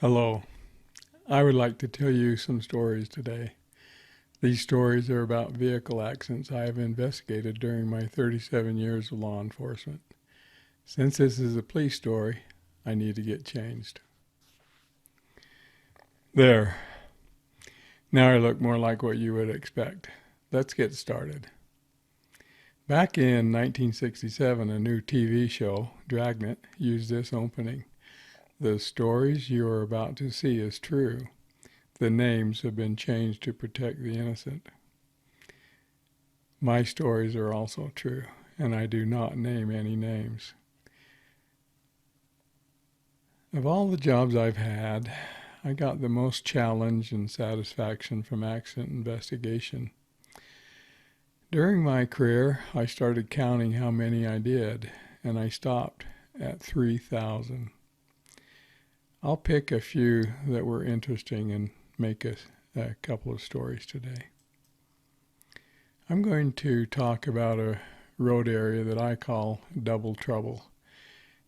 Hello. I would like to tell you some stories today. These stories are about vehicle accidents I have investigated during my 37 years of law enforcement. Since this is a police story, I need to get changed. There. Now I look more like what you would expect. Let's get started. Back in 1967, a new TV show, Dragnet, used this opening. The stories you are about to see is true. The names have been changed to protect the innocent. My stories are also true, and I do not name any names. Of all the jobs I've had, I got the most challenge and satisfaction from accident investigation. During my career, I started counting how many I did, and I stopped at 3,000. I'll pick a few that were interesting and make a couple of stories today. I'm going to talk about a road area that I call Double Trouble.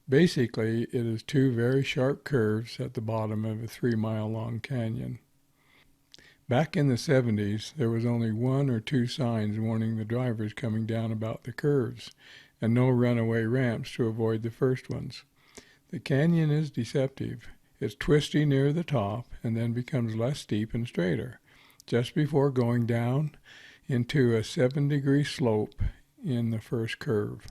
Basically, it is two very sharp curves at the bottom of a 3-mile-long canyon. Back in the 70s, there was only one or two signs warning the drivers coming down about the curves, and no runaway ramps to avoid the first ones. The canyon is deceptive. It's twisty near the top and then becomes less steep and straighter, just before going down into a 7-degree slope in the first curve.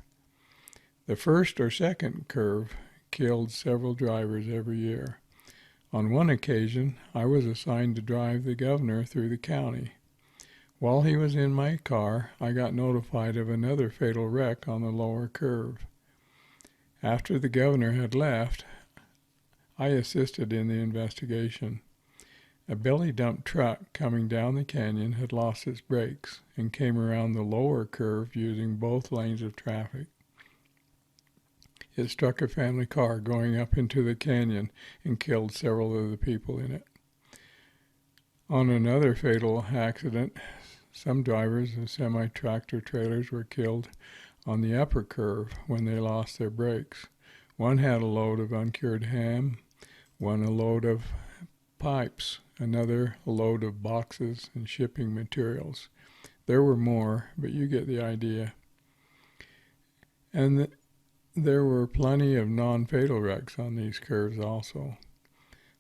The first or second curve killed several drivers every year. On one occasion, I was assigned to drive the governor through the county. While he was in my car, I got notified of another fatal wreck on the lower curve. After the governor had left, I assisted in the investigation. A belly-dump truck coming down the canyon had lost its brakes and came around the lower curve using both lanes of traffic. It struck a family car going up into the canyon and killed several of the people in it. On another fatal accident, some drivers of semi-tractor trailers were killed on the upper curve when they lost their brakes. One had a load of uncured ham, one a load of pipes, another a load of boxes and shipping materials. There were more, but you get the idea. And there were plenty of non-fatal wrecks on these curves also.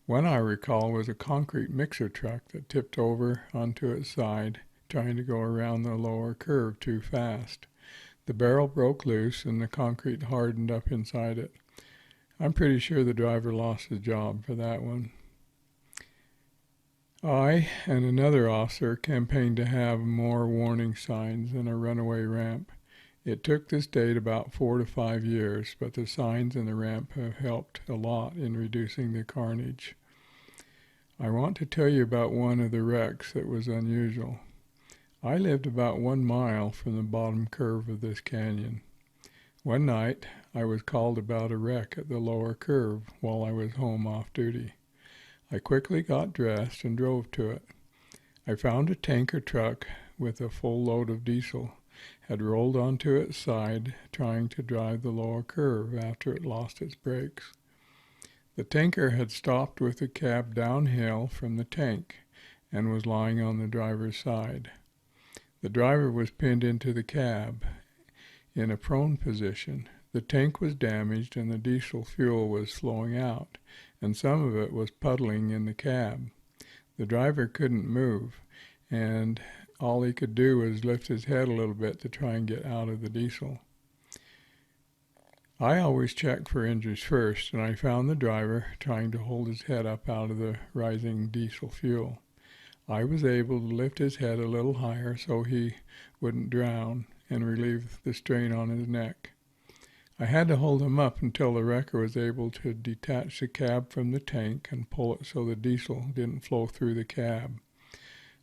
One I recall was a concrete mixer truck that tipped over onto its side, trying to go around the lower curve too fast. The barrel broke loose and the concrete hardened up inside it. I'm pretty sure the driver lost his job for that one. I and another officer campaigned to have more warning signs and a runaway ramp. It took the state about 4 to 5 years, but the signs and the ramp have helped a lot in reducing the carnage. I want to tell you about one of the wrecks that was unusual. I lived about 1 mile from the bottom curve of this canyon. One night, I was called about a wreck at the lower curve while I was home off duty. I quickly got dressed and drove to it. I found a tanker truck with a full load of diesel had rolled onto its side trying to drive the lower curve after it lost its brakes. The tanker had stopped with the cab downhill from the tank and was lying on the driver's side. The driver was pinned into the cab in a prone position. The tank was damaged and the diesel fuel was flowing out, and some of it was puddling in the cab. The driver couldn't move, and all he could do was lift his head a little bit to try and get out of the diesel. I always check for injuries first, and I found the driver trying to hold his head up out of the rising diesel fuel. I was able to lift his head a little higher so he wouldn't drown and relieve the strain on his neck. I had to hold him up until the wrecker was able to detach the cab from the tank and pull it so the diesel didn't flow through the cab.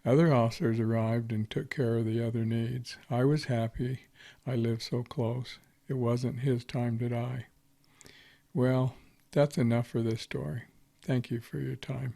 Other officers arrived and took care of the other needs. I was happy. I lived so close. It wasn't his time to die. Well, that's enough for this story. Thank you for your time.